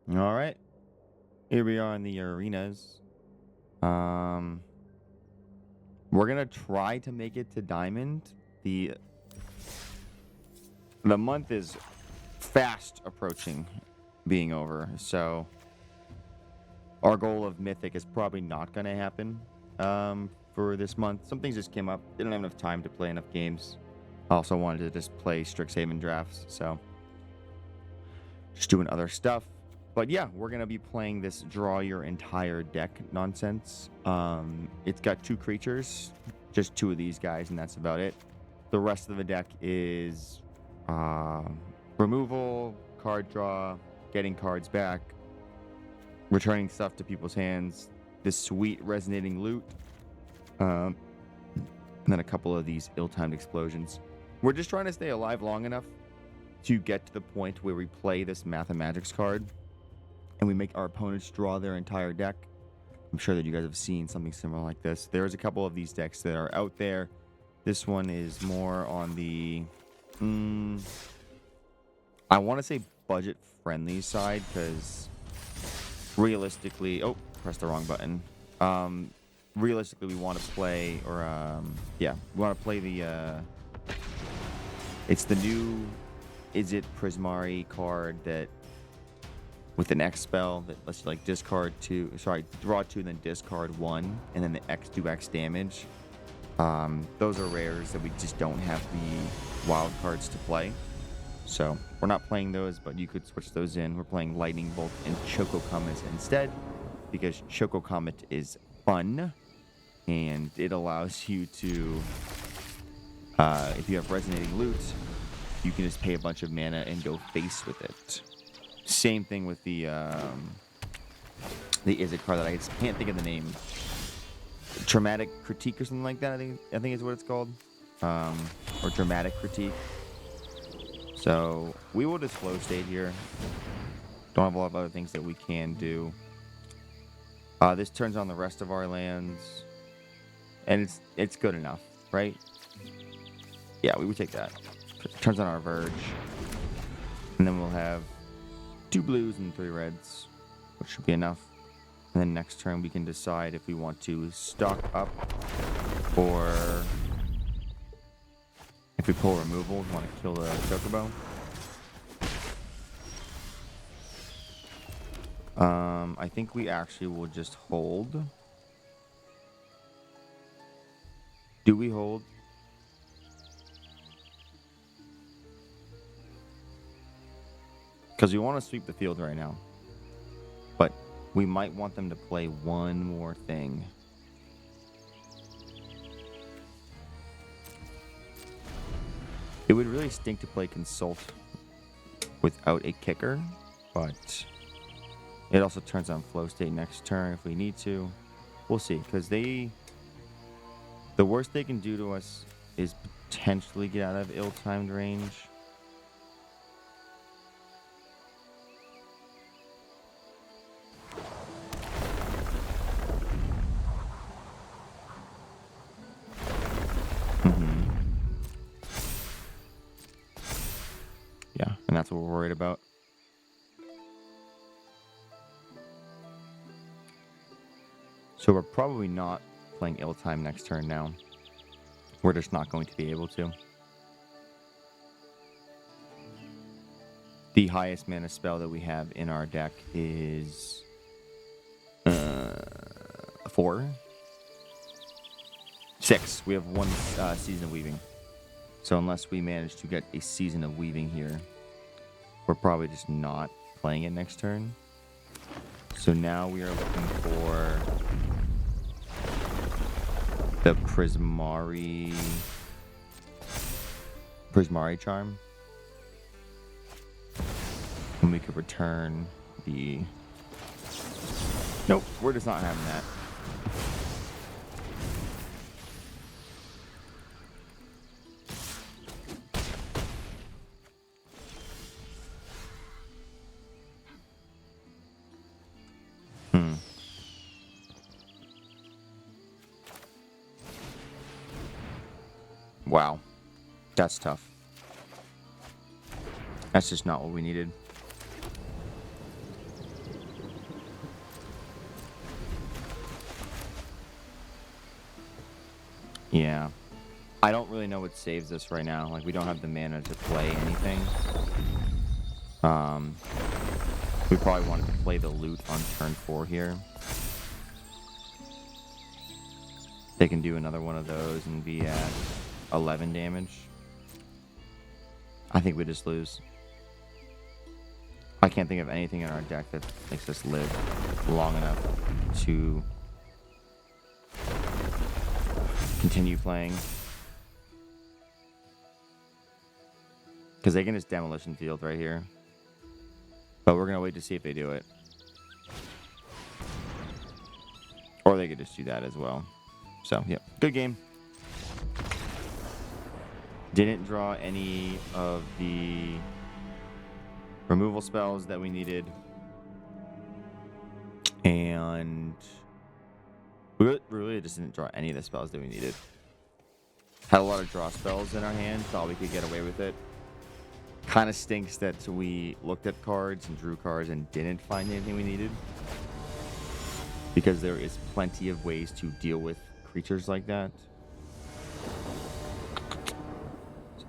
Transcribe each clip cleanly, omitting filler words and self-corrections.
All right. Here we are in the arenas. Um, we're gonna try to make it to diamond. The month is fast approaching being over, so our goal of mythic is probably not gonna happen. For this month, some things just came up. Didn't have enough time to play enough games. Also wanted to just play Strixhaven drafts, so just doing other stuff. But yeah, we're gonna be playing this draw your entire deck nonsense. It's got 2 creatures, just 2 of these guys, and that's about it. The rest of the deck is removal, card draw, getting cards back, returning stuff to people's hands, this sweet resonating loot, and then a couple of these ill-timed explosions. We're just trying to stay alive long enough to get to the point where we play this Mathemagics card and we make our opponents draw their entire deck. I'm sure that you guys have seen something similar like this. There's a couple of these decks that are out there. This one is more on the, I want to say budget-friendly side because realistically, oh, pressed the wrong button. Realistically, we want to play, we want to play the, it's the new Is It Prismari card that with an X spell that lets you like draw 2, then discard 1, and then the X do X damage. Those are rares that we just don't have the wild cards to play. So we're not playing those, but you could switch those in. We're playing Lightning Bolt and Choco Comet instead, because Choco Comet is fun, and it allows you to, if you have Resonating Loot, you can just pay a bunch of mana and go face with it. Same thing with the Is It card that I just can't think of the name. Traumatic Critique or something like that, I think is what it's called. Or Dramatic Critique. So we will just flow state here. Don't have a lot of other things that we can do. This turns on the rest of our lands, and it's good enough, right? Yeah, we would take that. Turns on our Verge, and then we'll have 2 blues and 3 reds, which should be enough. And then next turn we can decide if we want to stock up, or if we pull removal, we want to kill the Chocobo. I think we actually will just hold. Do we hold? Because we want to sweep the field right now. But we might want them to play one more thing. It would really stink to play Consult without a kicker, but it also turns on flow state next turn if we need to. We'll see, because the worst they can do to us is potentially get out of ill-timed range. Yeah, and that's what we're worried about. So we're probably not playing ill-time next turn now. We're just not going to be able to. The highest mana spell that we have in our deck is 4. 6. We have 1 Season of Weaving. So unless we manage to get a Season of Weaving here, we're probably just not playing it next turn. So now we are looking for the Prismari Charm. And we could return the... Nope, we're just not having that. Wow. That's tough. That's just not what we needed. Yeah. I don't really know what saves us right now. Like, we don't have the mana to play anything. We probably wanted to play the loot on turn 4 here. They can do another one of those and be at 11 damage. I think we just lose. I can't think of anything in our deck that makes us live long enough to continue playing. Because they can just demolition field right here. But we're going to wait to see if they do it. Or they could just do that as well. So, yeah. Good game. Didn't draw any of the removal spells that we needed. And we really just didn't draw any of the spells that we needed. Had a lot of draw spells in our hand. Thought we could get away with it. Kind of stinks that we looked at cards and drew cards and didn't find anything we needed. Because there is plenty of ways to deal with creatures like that. So,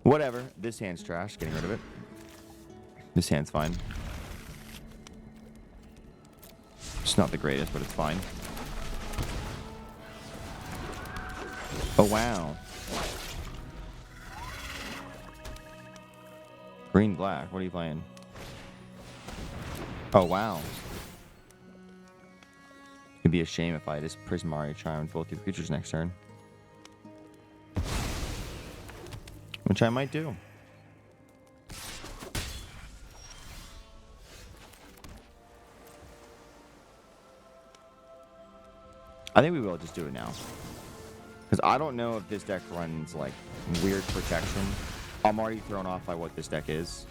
whatever. This hand's trash. Getting rid of it. This hand's fine. It's not the greatest, but it's fine. Oh, wow. Green, black. What are you playing? Oh, wow. It'd be a shame if I just Prismari Charmed both your creatures next turn. Which I might do. I think we will just do it now. Because I don't know if this deck runs, like, weird protection. I'm already thrown off by what this deck is.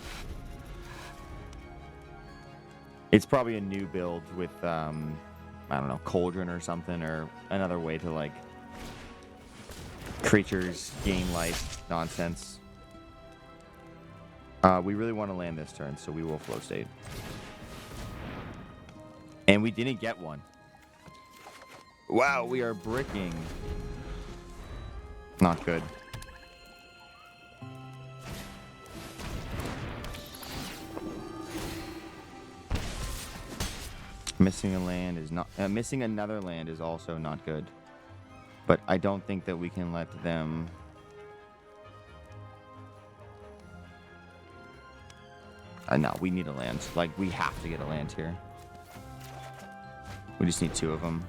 It's probably a new build with, I don't know, Cauldron or something, or another way to, like, creatures gain life nonsense. We really want to land this turn, so we will flow state. And we didn't get one. Wow, we are bricking. Not good. Missing a land is not... missing another land is also not good. But I don't think that we can let them... no, we need a land. Like, we have to get a land here. We just need 2 of them.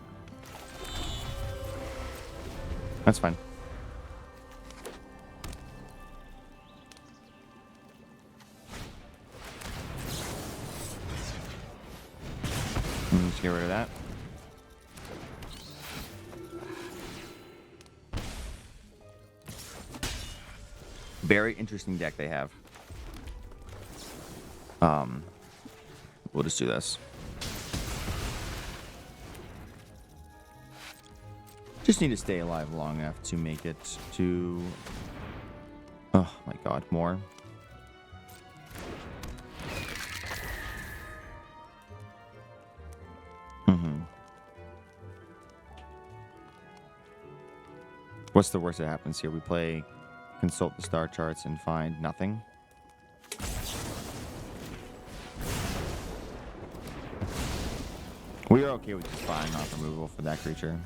That's fine. Let's get rid of that. Very interesting deck they have. We'll just do this. Just need to stay alive long enough to make it to... Oh my god, more. What's the worst that happens here? We play consult the star charts and find nothing. We are okay with just buying off removal for that creature.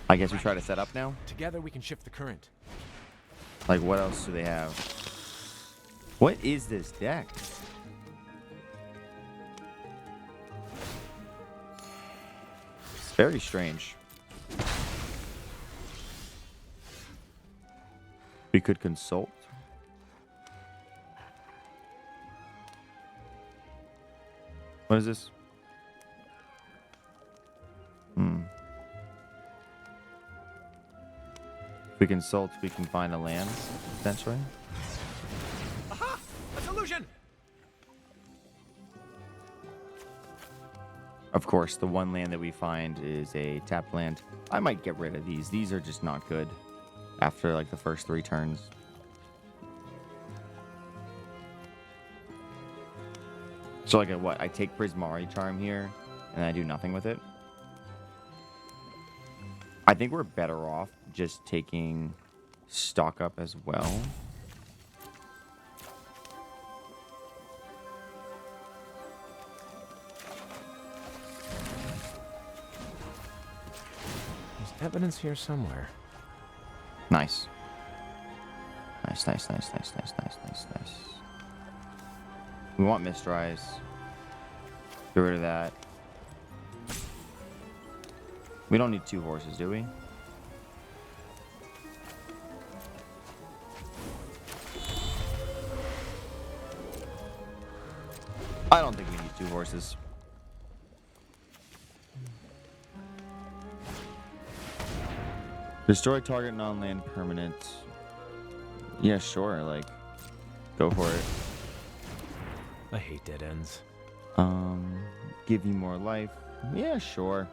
I guess we try to set up now. Together we can shift the current. Like, what else do they have? What is this deck? It's very strange. We could consult. What is this? If we consult, we can find a land, potentially. Aha! A solution! Of course, the one land that we find is a tapped land. I might get rid of these. These are just not good after, like, the first 3 turns. So like what? I take Prismari Charm here, and I do nothing with it. I think we're better off just taking Stock Up as well. There's evidence here somewhere. Nice. Nice. We want Mistrise. Get rid of that. We don't need 2 horses, do we? I don't think we need 2 horses. Destroy target non-land permanent. Yeah, sure. Like, go for it. I hate dead ends. Give you more life. Yeah, sure.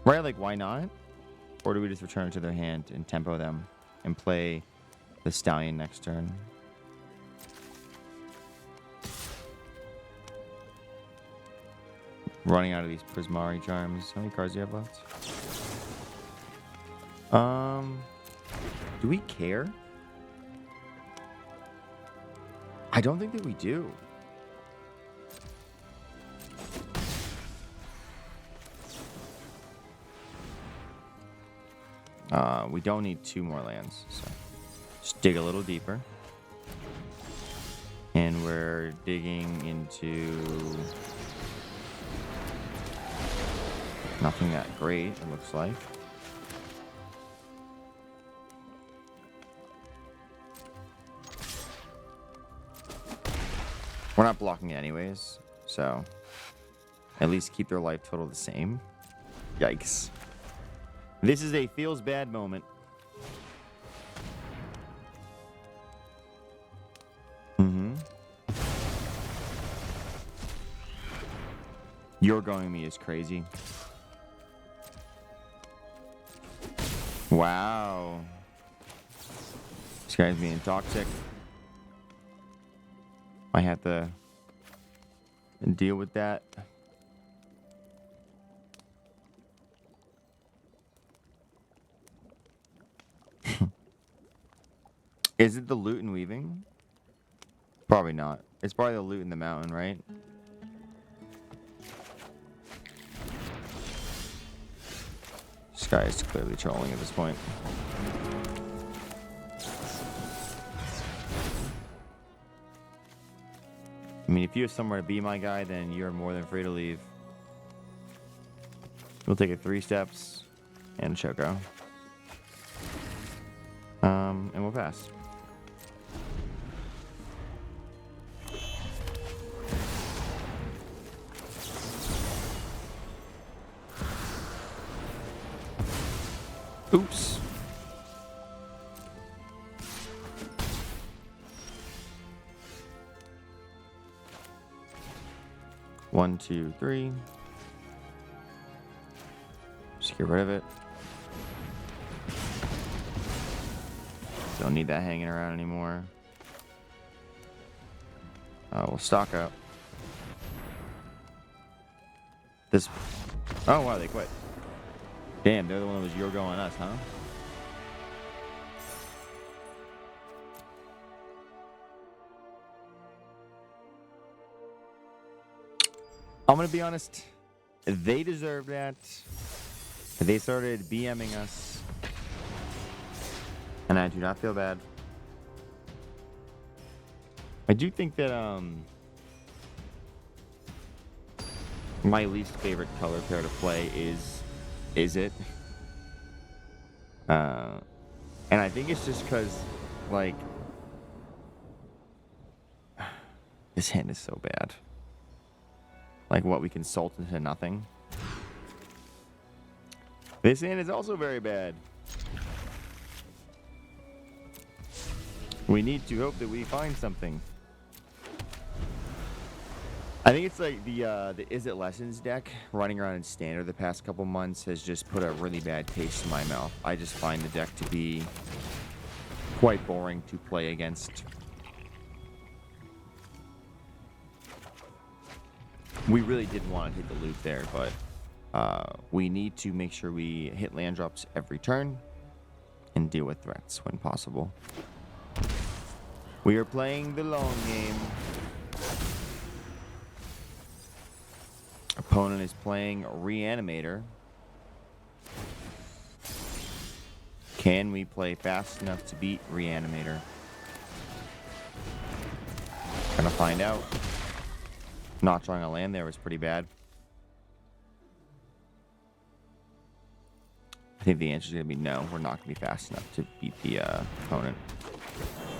Right, like, why not? Or do we just return it to their hand and tempo them and play the Stallion next turn? Running out of these Prismari Charms. How many cards do you have left? Do we care? I don't think that we do. We don't need 2 more lands, so just dig a little deeper. And we're digging into nothing that great, it looks like. We're not blocking it anyways, so at least keep their life total the same. Yikes. This is a feels bad moment. You're going me is crazy. Wow. This guy's being toxic. I have to deal with that. Is it the loot and weaving? Probably not. It's probably the loot in the mountain, right? This guy is clearly trolling at this point. I mean, if you have somewhere to be, my guy, then you're more than free to leave. We'll take it 3 steps and Choco. And we'll pass. Oops. One, two, three. Just get rid of it. Don't need that hanging around anymore. We'll stock up. This. Oh wow, they quit. Damn, they're the one that was Yorgo on us, huh? I'm gonna be honest. They deserve that. They started BMing us. And I do not feel bad. I do think that my least favorite color pair to play is it. And I think it's just because, like, this hand is so bad. Like, what, we consult into nothing? This hand is also very bad. We need to hope that we find something. I think it's like the Is It Lessons deck running around in Standard the past couple months has just put a really bad taste in my mouth. I just find the deck to be quite boring to play against. We really did want to hit the loop there, but we need to make sure we hit land drops every turn and deal with threats when possible. We are playing the long game. Opponent is playing Reanimator. Can we play fast enough to beat Reanimator? Gonna find out. Not drawing a land there was pretty bad. I think the answer is going to be no. We're not going to be fast enough to beat the opponent.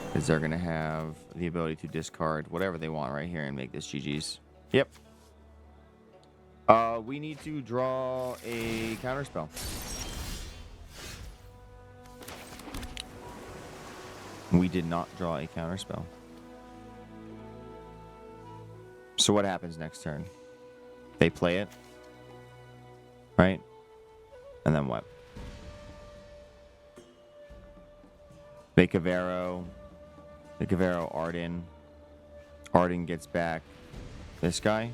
Because they're going to have the ability to discard whatever they want right here and make this GG's. Yep. We need to draw a counterspell. We did not draw a counterspell. So what happens next turn? They play it. Right? And then what? Vicavero, Arden. Arden gets back this guy.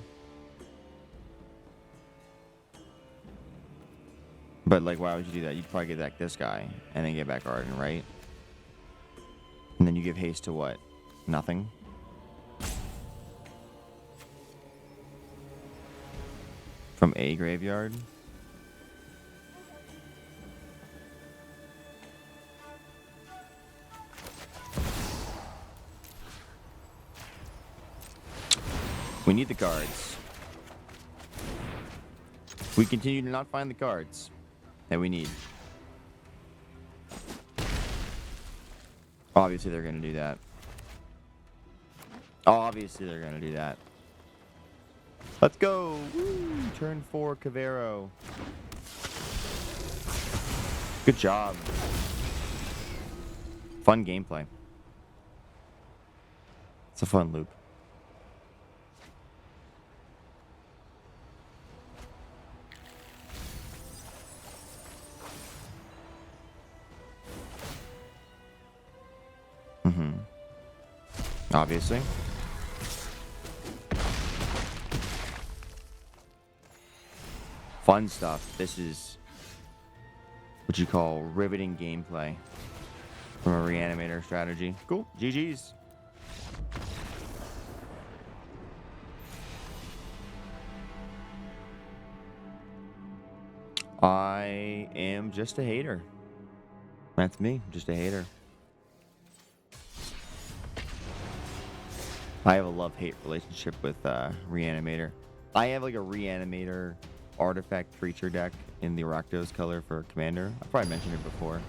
But, like, why would you do that? You'd probably get back this guy and then get back Arden, right? And then you give haste to what? Nothing? From a graveyard? We need the cards. We continue to not find the cards that we need. Obviously, they're going to do that. Obviously, they're going to do that. Let's go. Woo. Turn 4, Cavero. Good job. Fun gameplay. It's a fun loop. Obviously. Fun stuff. This is what you call riveting gameplay from a Reanimator strategy. Cool. GG's. I am just a hater. That's me. Just a hater. I have a love-hate relationship with Reanimator. I have like a Reanimator artifact creature deck in the Rakdos color for Commander. I've probably mentioned it before.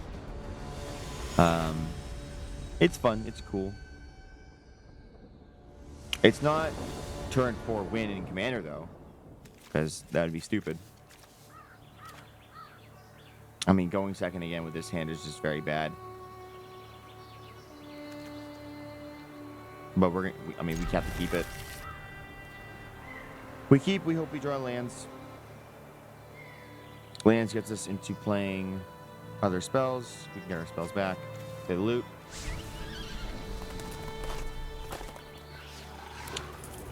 It's fun. It's cool. It's not turn 4 win in Commander, though, because that would be stupid. I mean, going second again with this hand is just very bad. But we have to keep it. We hope we draw lands. Lands gets us into playing other spells. We can get our spells back. Play the loot.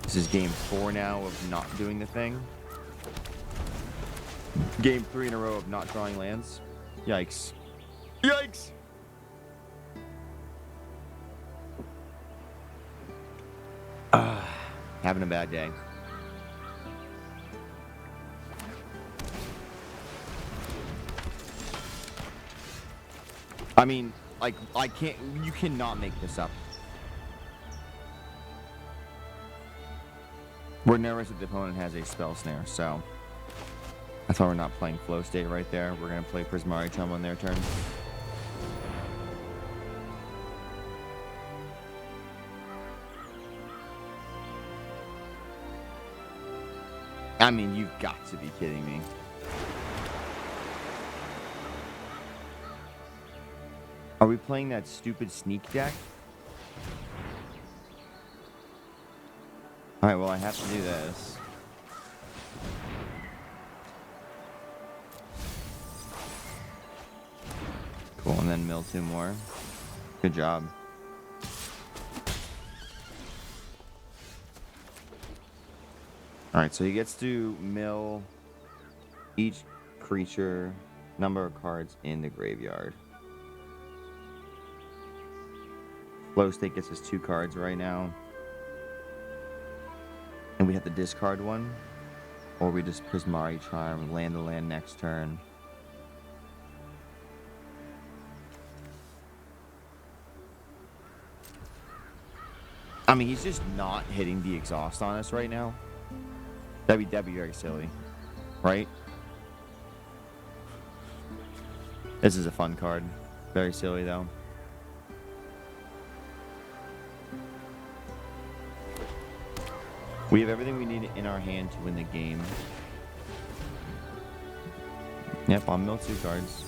This is game 4 now of not doing the thing. Game 3 in a row of not drawing lands. Yikes. Yikes! Having a bad day. I mean, like, you cannot make this up. We're nervous that the opponent has a spell snare, so that's why we're not playing Flow State right there. We're going to play Prismari Tome on their turn. I mean, you've got to be kidding me. Are we playing that stupid sneak deck? Alright, well, I have to do this. Cool, and then mill 2 more. Good job. All right, so he gets to mill each creature number of cards in the graveyard. Flow State gets us 2 cards right now. And we have to discard one. Or we just Prismari Charm, land the land next turn. I mean, he's just not hitting the exhaust on us right now. That'd be very silly, right? This is a fun card. Very silly, though. We have everything we need in our hand to win the game. Yep, I'll mill 2 cards.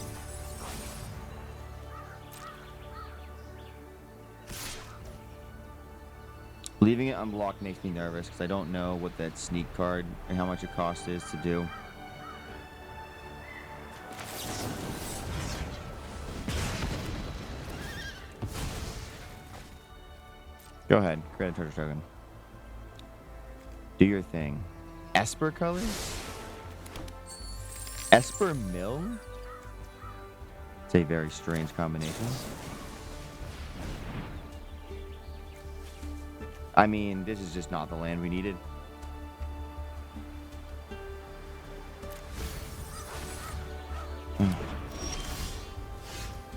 Leaving it unblocked makes me nervous because I don't know what that sneak card and how much it cost is to do. Go ahead, create a treasure token. Do your thing. Esper colors? Esper Mill? It's a very strange combination. I mean, this is just not the land we needed.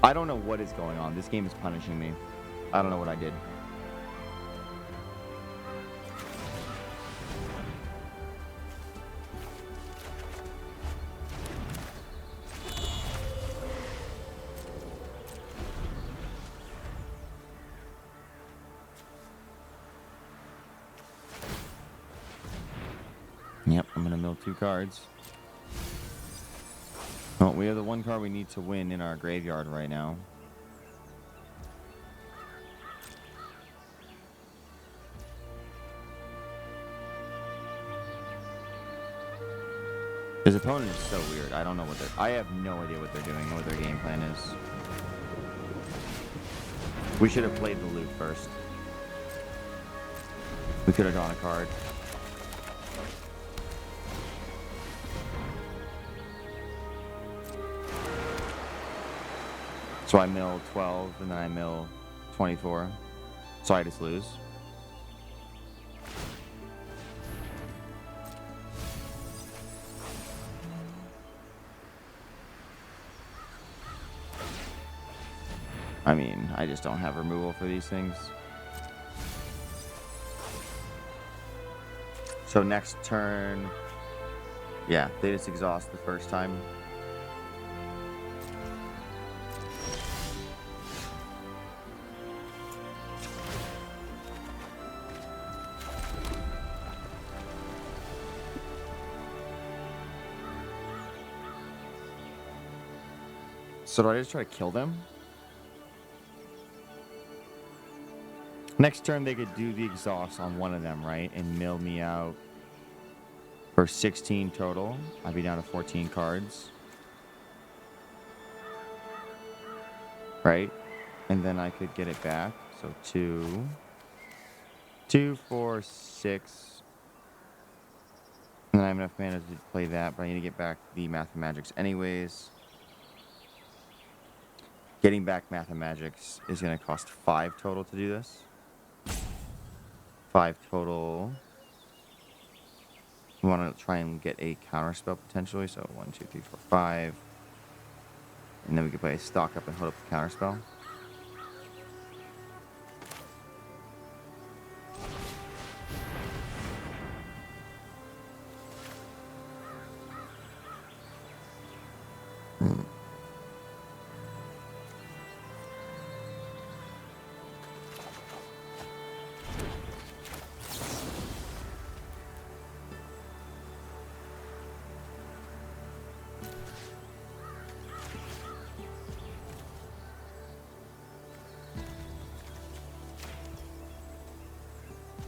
I don't know what is going on. This game is punishing me. I don't know what I did. Yep, I'm gonna mill 2 cards. Oh, we have the 1 card we need to win in our graveyard right now. His opponent is so weird. I don't know what I have no idea what they're doing or what their game plan is. We should have played the loop first. We could have drawn a card. So I mill 12, and then I mill 24. So I just lose. I mean, I just don't have removal for these things. So next turn... Yeah, they just exhaust the first time. So do I just try to kill them? Next turn they could do the exhaust on one of them, right? And mill me out for 16 total. I'd be down to 14 cards. Right? And then I could get it back. So 2, 4, 6. And then I have enough mana to play that, but I need to get back the Mathemagics anyways. Getting back Mathemagics is going to cost 5 total to do this. 5 total. We want to try and get a counterspell potentially. So 1, 2, 3, 4, 5. And then we can play a stock up and hold up the counterspell.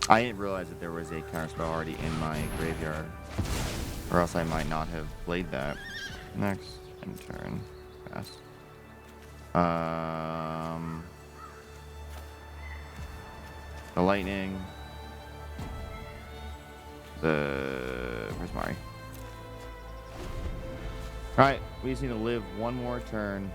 I didn't realize that there was a counterspell already in my graveyard. Or else I might not have played that. Next. End turn. Pass. The lightning. Where's Mari? Alright, we just need to live one more turn.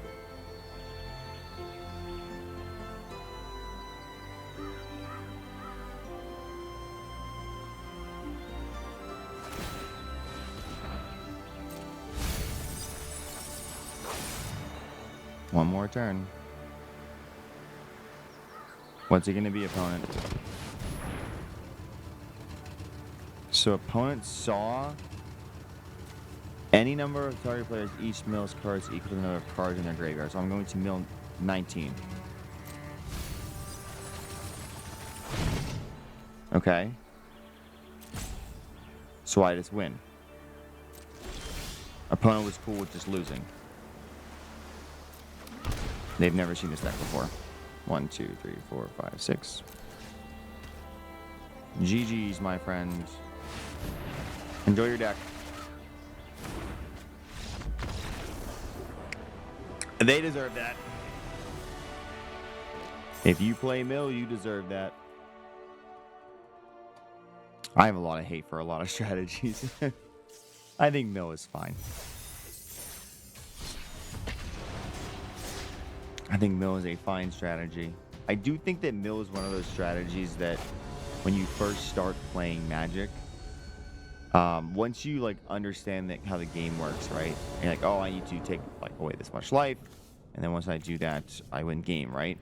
One more turn. What's it going to be, opponent? So opponent saw any number of target players each mills cards equal to the number of cards in their graveyard. So I'm going to mill 19. Okay. So I just win. Opponent was cool with just losing. They've never seen this deck before. 1, 2, 3, 4, 5, 6. GG's, my friend. Enjoy your deck. They deserve that. If you play mill, you deserve that. I have a lot of hate for a lot of strategies. I think mill is fine. I think mill is a fine strategy. I do think that mill is one of those strategies that when you first start playing Magic, once you like understand that how the game works, right? And you're like, oh, I need to take like away this much life, and then once I do that, I win game, right?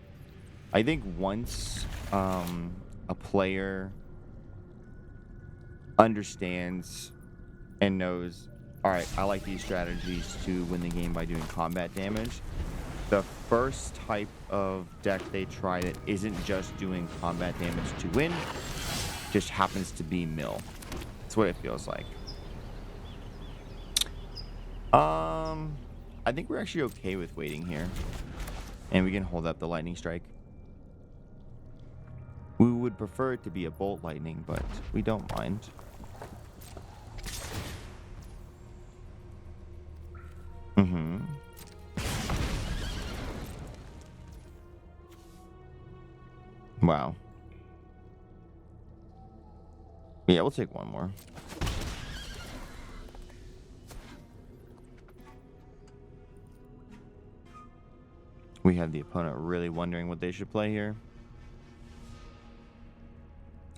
I think once a player understands and knows, all right, I like these strategies to win the game by doing combat damage. The first type of deck they try that isn't just doing combat damage to win, just happens to be mill. That's what it feels like. I think we're actually okay with waiting here. And we can hold up the lightning strike. We would prefer it to be a bolt lightning, but we don't mind. Wow. Yeah, we'll take one more. We have the opponent really wondering what they should play here.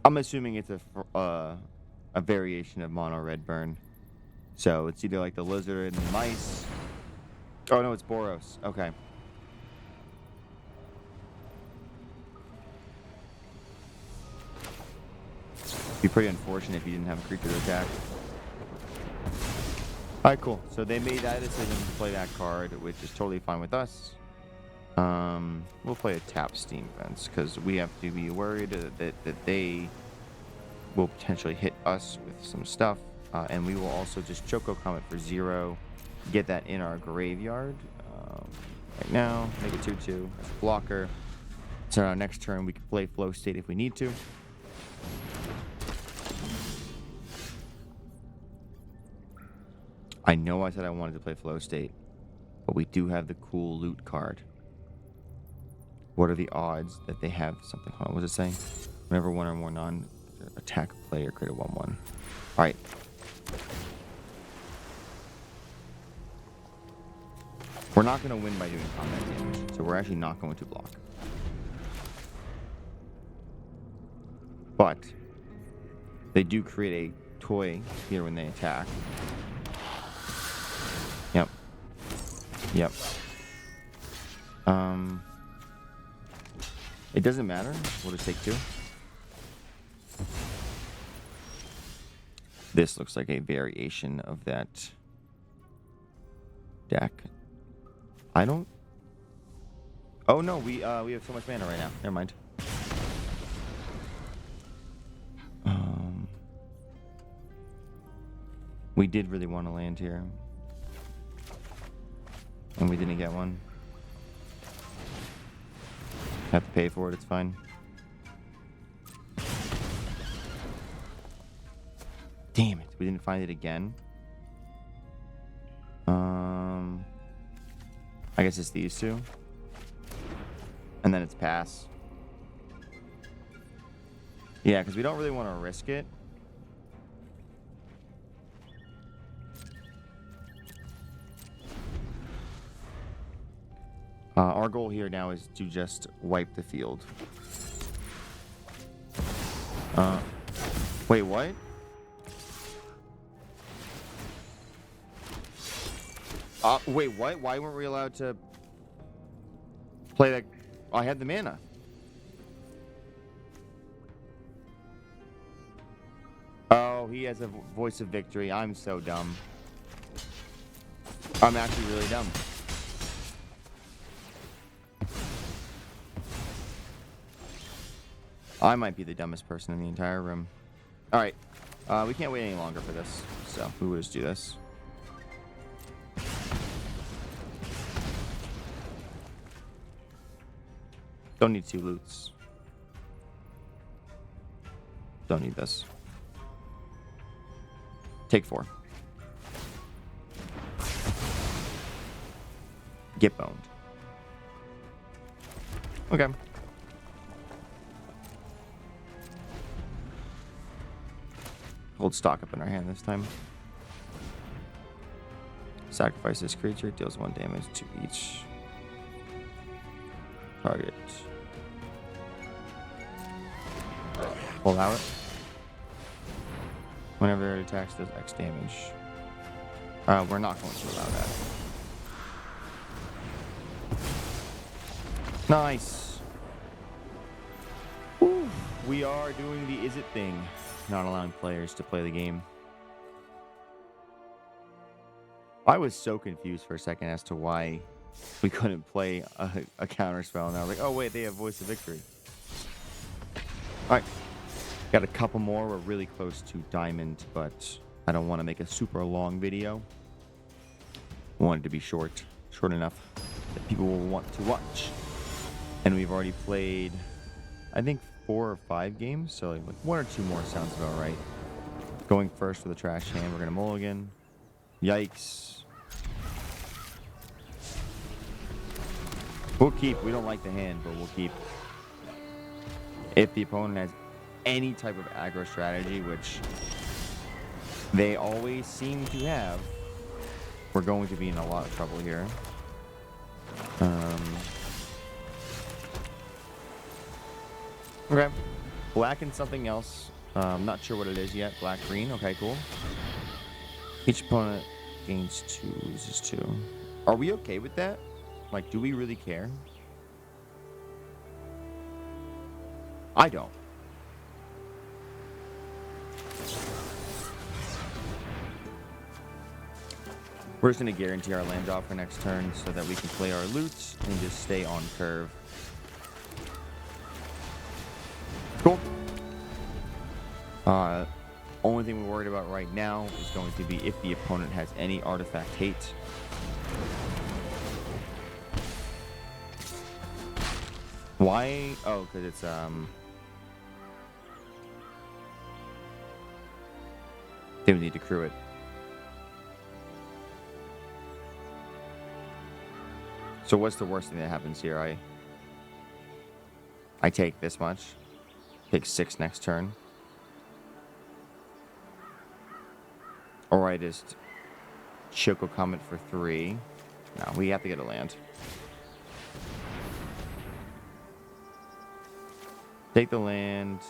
I'm assuming it's a variation of mono red burn. So it's either like the lizard and the mice. Oh no, it's Boros. Okay. Be pretty unfortunate if you didn't have a creature to attack. Alright, cool. So they made that decision to play that card, which is totally fine with us. We'll play a tap Steam Fence because we have to be worried that they will potentially hit us with some stuff. And we will also just Choco Comet for 0, get that in our graveyard. Right now, make it 2/2 as a blocker. So our next turn we can play Flow State if we need to. I know I said I wanted to play Flow State, but we do have the cool loot card. What are the odds that they have something? Hold on, what was it saying? Whenever one or more non-attack player create a 1/1. Alright. We're not going to win by doing combat damage, so we're actually not going to block. But they do create a toy here when they attack. Yep. Yep. It doesn't matter. We'll just take 2. This looks like a variation of that deck. I don't... Oh no, we have so much mana right now. Never mind. We did really want to land here. And we didn't get one. Have to pay for it, it's fine. Damn it, we didn't find it again. I guess it's these two. And then it's pass. Yeah, because we don't really want to risk it. Our goal here now is to just wipe the field. Wait, what? Wait, what? Why weren't we allowed to play that? I had the mana. Oh, he has a voice of victory. I'm so dumb. I'm actually really dumb. I might be the dumbest person in the entire room. All right. We can't wait any longer for this. So we will just do this. Don't need 2 loots. Don't need this. Take 4. Get boned. Okay. Hold stock up in our hand this time. Sacrifice this creature, deals 1 damage to each target. Allow it. Whenever it attacks, does X damage. We're not going to allow that. Nice. Woo. We are doing the is it thing, not allowing players to play the game. I was so confused for a second as to why we couldn't play a counter spell, and I was like, oh wait, they have Voice of Victory. Alright. Got a couple more. We're really close to diamond, but I don't want to make a super long video. I want it to be short enough that people will want to watch. And we've already played, I think, 4 or 5 games, so like 1 or 2 more sounds about right. Going first with a trash hand, we're gonna mulligan. Yikes. We'll keep. We don't like the hand, but we'll keep. If the opponent has any type of aggro strategy, which they always seem to have, we're going to be in a lot of trouble here. Okay. Black and something else. Not sure what it is yet. Black, green. Okay, cool. Each opponent gains 2, loses 2. Are we okay with that? Like, do we really care? I don't. We're just going to guarantee our land drop for next turn so that we can play our loots and just stay on curve. Cool. Only thing we're worried about right now is going to be if the opponent has any artifact hate. Why? Oh, because it's they would need to crew it. So what's the worst thing that happens here? I take this much. Take 6 next turn. Or I just Choco Comet for 3. No, we have to get a land. Take the land.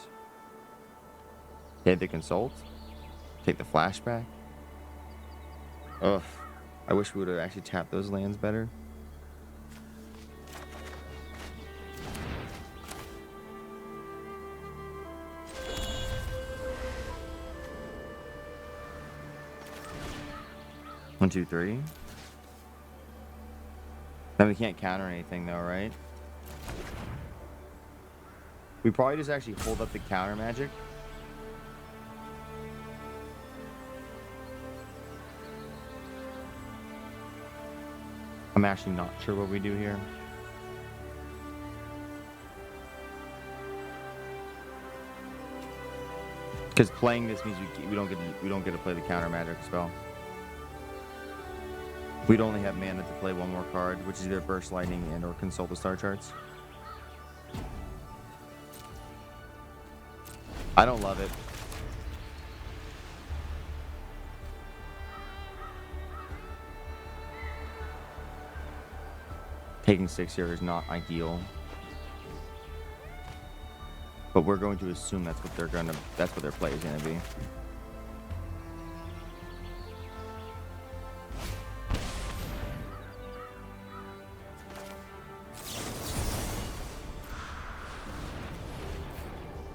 Take the consult. Take the flashback. Ugh. I wish we would have actually tapped those lands better. One, two, three. Then we can't counter anything though, right? We probably just actually hold up the counter magic. I'm actually not sure what we do here. Because playing this means we don't get to play the counter magic spell. We'd only have mana to play 1 more card, which is either Burst Lightning and or Consult the Star Charts. I don't love it. Taking 6 here is not ideal. But we're going to assume that's what their play is gonna be.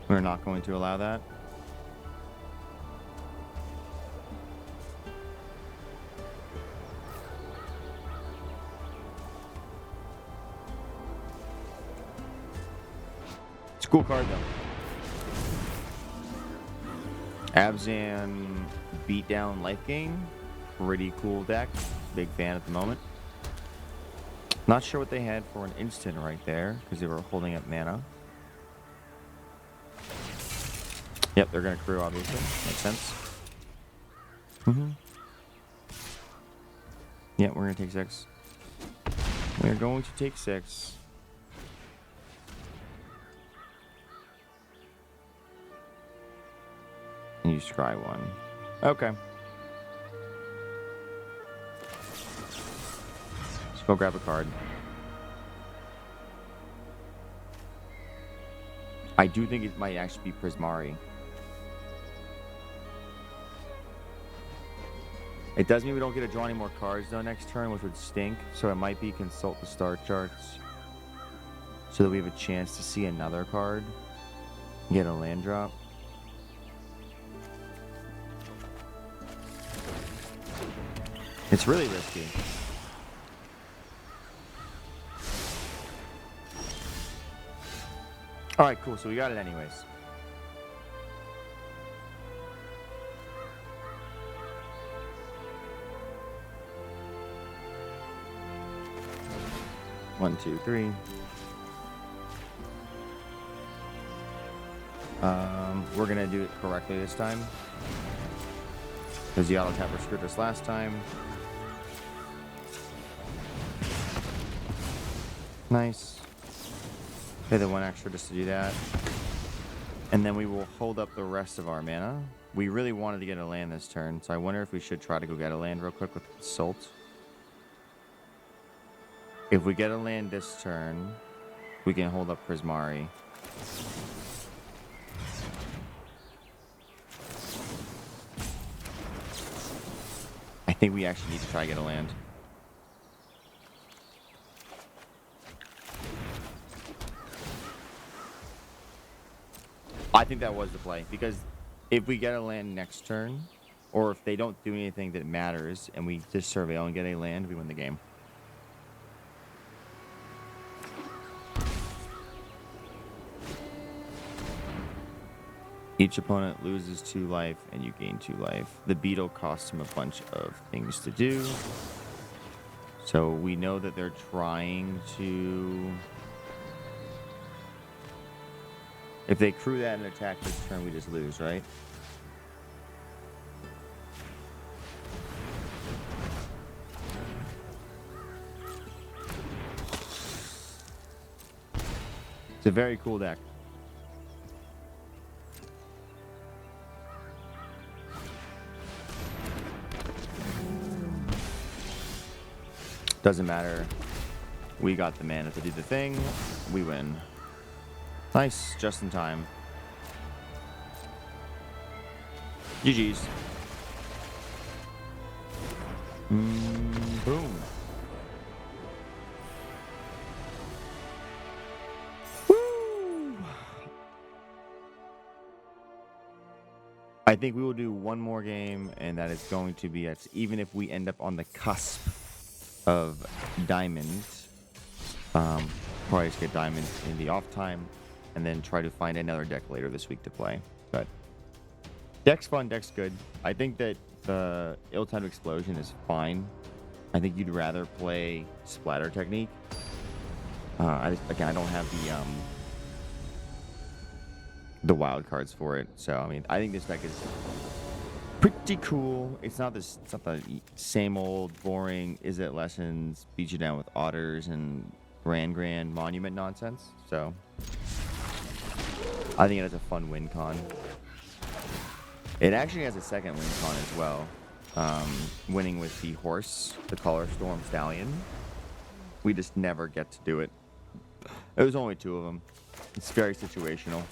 We're not going to allow that. It's a cool card, though. Abzan Beatdown Life Gain. Pretty cool deck. Big fan at the moment. Not sure what they had for an instant right there, because they were holding up mana. Yep, they're going to crew, obviously. Makes sense. Yeah, we're going to take 6. We're going to take 6. And you scry 1. Okay. Let's go grab a card. I do think it might actually be Prismari. It does mean we don't get to draw any more cards though next turn, which would stink. So it might be consult the start charts, so that we have a chance to see another card, get a land drop. It's really risky. All right, cool. So we got it anyways. One, two, three. We're gonna do it correctly this time, because the auto tapper screwed us last time. Nice. Pay the 1 extra just to do that, and then we will hold up the rest of our mana. We really wanted to get a land this turn, so I wonder if we should try to go get a land real quick with Consult. If we get a land this turn, we can hold up Prismari. I think we actually need to try to get a land. I think that was the play, because if we get a land next turn, or if they don't do anything that matters, and we just surveil and get a land, we win the game. Each opponent loses 2 life, and you gain 2 life. The beetle costs him a bunch of things to do. So we know that they're trying to... If they crew that and attack this turn, we just lose, right? It's a very cool deck. Doesn't matter. We got the mana to do the thing. We win. Nice. Just in time. GG's. Boom. Woo! I think we will do one more game, and that is going to be it. Even if we end up on the cusp of diamond, probably just get diamond in the off time, and then try to find another deck later this week to play. But deck's fun, deck's good. I think that the ill-timed explosion is fine. I think you'd rather play splatter technique. Again, I don't have the wild cards for it, so I mean, I think this deck is pretty cool. It's not the same old boring is it lessons beat you down with otters and grand monument nonsense. So I think it has a fun win con. It actually has a second win con as well, winning with the horse, the Color Storm Stallion, We just never get to do it. There's only 2 of them. It's very situational.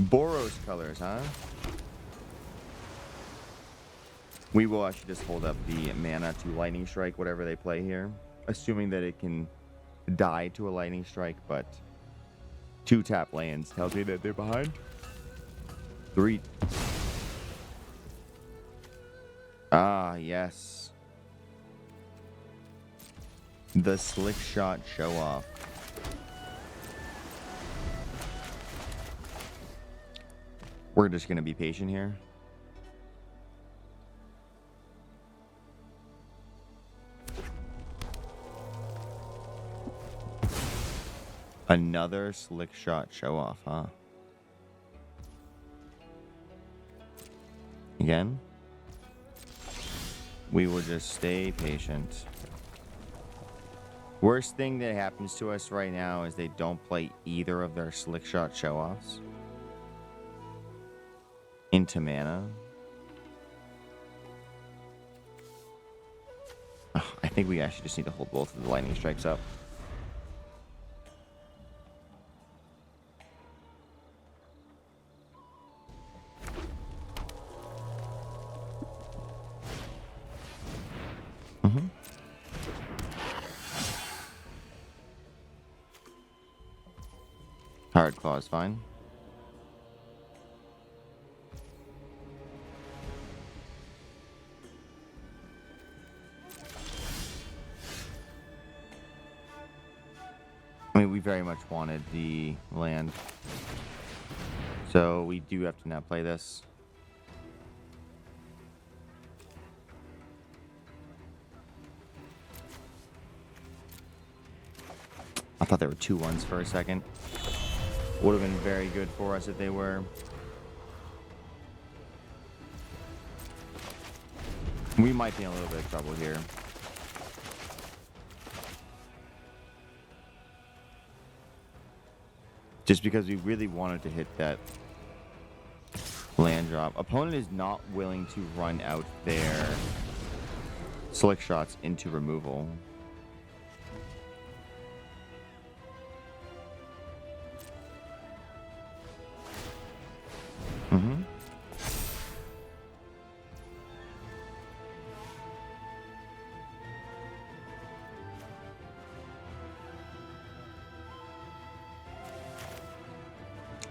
Boros colors, huh? We will actually just hold up the mana to Lightning Strike, whatever they play here. Assuming that it can die to a Lightning Strike, but 2 tap lands tells me that they're behind. 3. Ah, yes. The Slick Shot Show Off. We're just going to be patient here. Another Slick Shot Show Off, huh? Again? We will just stay patient. Worst thing that happens to us right now is they don't play either of their Slick Shot Show Offs into mana. Oh, I think we actually just need to hold both of the Lightning Strikes up. Hard Claw is fine. I mean, we very much wanted the land. So we do have to now play this. I thought there were 2-1s for a second. Would have been very good for us if they were. We might be in a little bit of trouble here. Just because we really wanted to hit that land drop. Opponent is not willing to run out their Slick Shots into removal.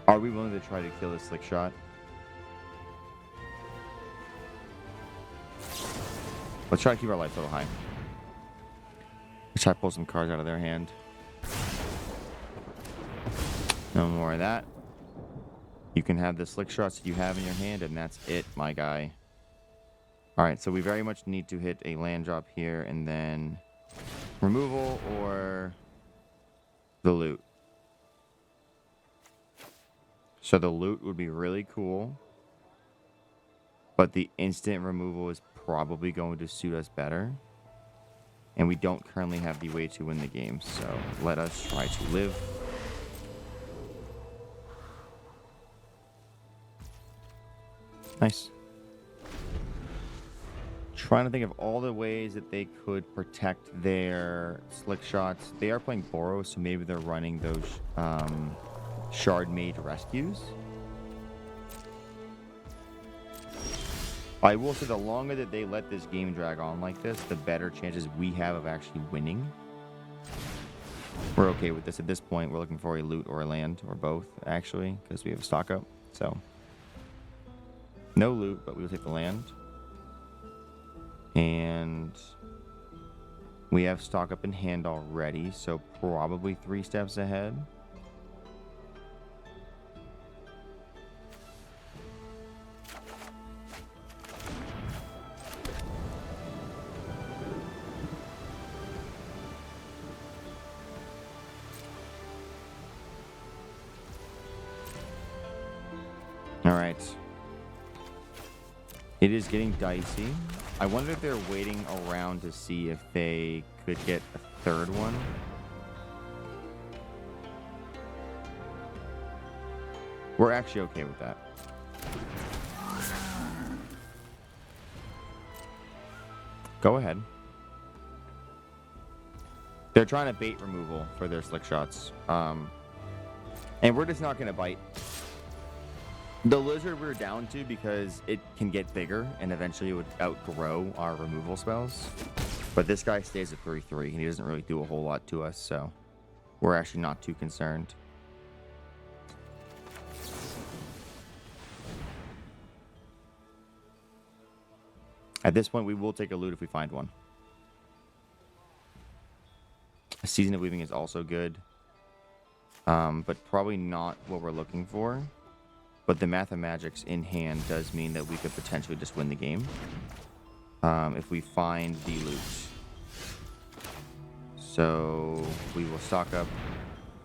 Are we willing to try to kill this Slick Shot? Let's try to keep our life level high. Let's try to pull some cards out of their hand. No more of that. You can have the Slick Shots that you have in your hand, and that's it, my guy. Alright, so we very much need to hit a land drop here, and then removal or the loot. So the loot would be really cool, but the instant removal is probably going to suit us better. And we don't currently have the way to win the game, so let us try to live. Nice. Trying to think of all the ways that they could protect their Slick Shots. They are playing Boros, so maybe they're running those Shard-made rescues. I will say the longer that they let this game drag on like this, the better chances we have of actually winning. We're okay with this at this point. We're looking for a loot or a land, or both, actually, because we have a stock up. So, no loot, but we will take the land. And we have stock up in hand already, so probably 3 steps ahead. All right. It is getting dicey. I wonder if they're waiting around to see if they could get a 3rd one. We're actually okay with that. Go ahead. They're trying to bait removal for their slick shots. And we're just not going to bite. The lizard we're down to because it can get bigger and eventually it would outgrow our removal spells. But this guy stays at 3/3 and he doesn't really do a whole lot to us, so we're actually not too concerned. At this point, we will take a loot if we find one. A Season of Weaving is also good, but probably not what we're looking for. But the Mathemagics in hand does mean that we could potentially just win the game if we find the loot. So we will stock up.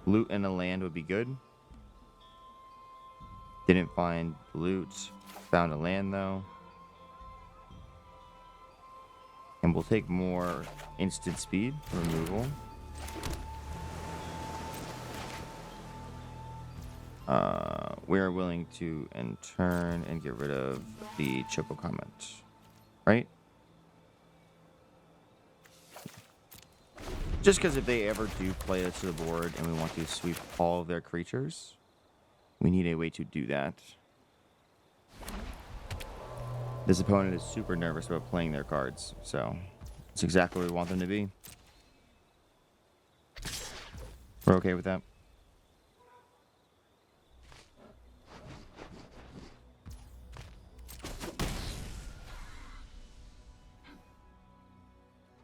Loot and a land would be good. Didn't find loot. Found a land though. And we'll take more instant speed removal. We're willing to end turn and get rid of the Choco comment. Right? Just because if they ever do play us to the board and we want to sweep all of their creatures, we need a way to do that. This opponent is super nervous about playing their cards, so it's exactly where we want them to be. We're okay with that.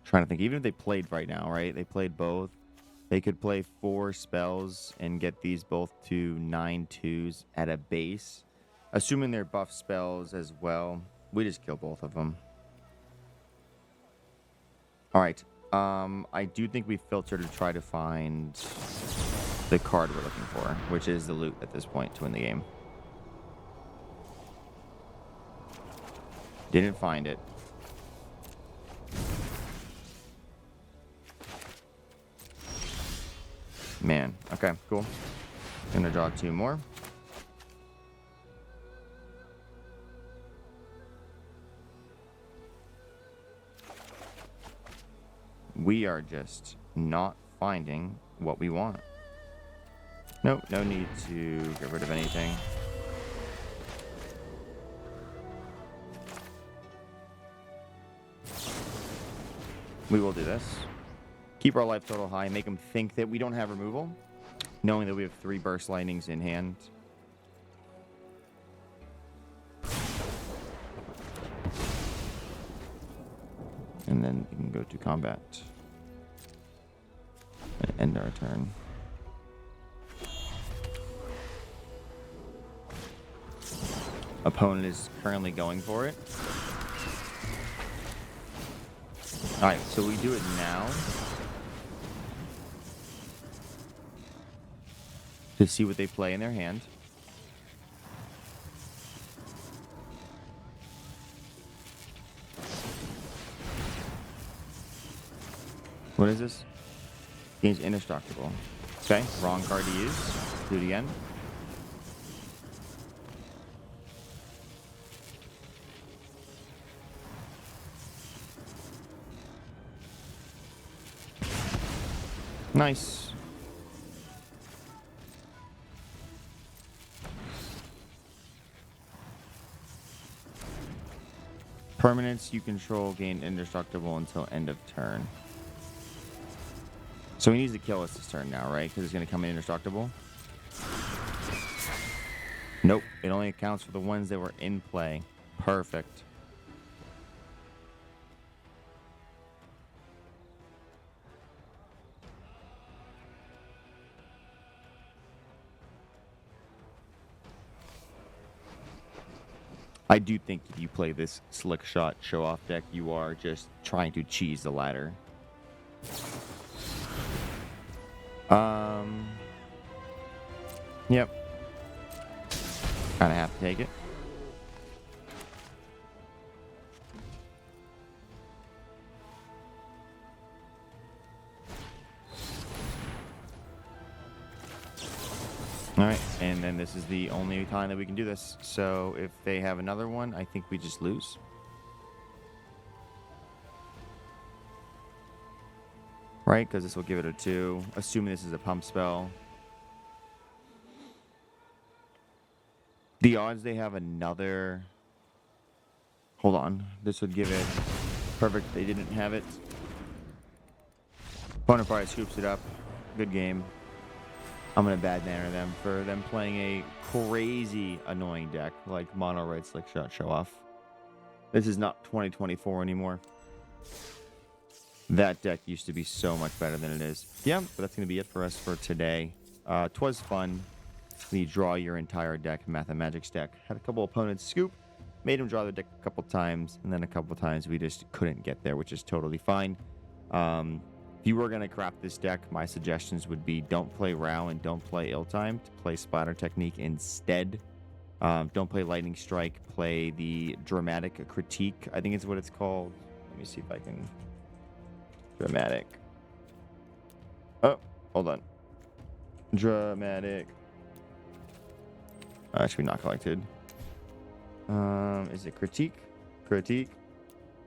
Trying to think, even if they played right now, right? They played both. They could play 4 spells and get these both to 9/2s at a base. Assuming they're buff spells as well. We just kill both of them. Alright. I do think we filter to try to find the card we're looking for, which is the loot at this point to win the game. Didn't find it. Man. Okay, cool. Gonna draw 2 more. We are just not finding what we want. Nope, no need to get rid of anything. We will do this. Keep our life total high, make them think that we don't have removal, knowing that we have 3 burst lightnings in hand. And then we can go to combat and end our turn. Opponent is currently going for it. Alright, so we do it now to see what they play in their hand. What is this? Game's indestructible. Okay, wrong card to use. Do it again. Nice. Permanents you control gain indestructible until end of turn. So he needs to kill us this turn now, right? Because he's going to come in indestructible. Nope. It only accounts for the ones that were in play. Perfect. I do think if you play this slick shot show off deck, you are just trying to cheese the ladder. Yep. Kind of have to take it. All right, and then this is the only time that we can do this. So if they have another one, I think we just lose. right? Because this will give it a 2, assuming this is a pump spell. The odds they have another... Hold on. This would give it... Perfect. They didn't have it. Opponent probably scoops it up. Good game. I'm going to bad manner them for them playing a crazy annoying deck like Mono Red Slick Shot Show Off. This is not 2024 anymore. That deck used to be so much better than it is. Yeah, but that's going to be it for us for today. 'Twas fun. You draw your entire deck, Mathemagics deck. Had a couple opponents scoop, made them draw their deck a couple times, and then a couple times we just couldn't get there, which is totally fine. If you were going to craft this deck, my suggestions would be don't play Rao and don't play Ill-Timed. Play Splatter Technique instead. Don't play Lightning Strike. Play the Dramatic Critique, I think is what it's called. Let me see if I can... Dramatic. Oh, hold on. Dramatic. Actually not collected. Is it Critique? Critique.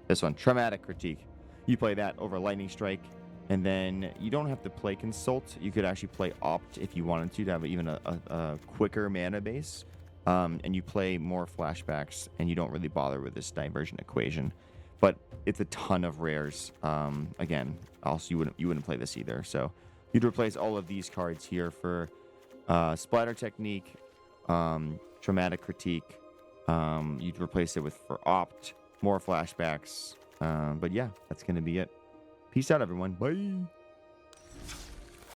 This one, Traumatic Critique. You play that over Lightning Strike, and then you don't have to play Consult. You could actually play Opt if you wanted to have even a quicker mana base. And you play more flashbacks, and you don't really bother with this diversion equation. But it's a ton of rares. Again, also you wouldn't play this either. So you'd replace all of these cards here for Splatter Technique, Traumatic Critique. You'd replace it with for Opt, more flashbacks. But yeah, that's gonna be it. Peace out, everyone. Bye.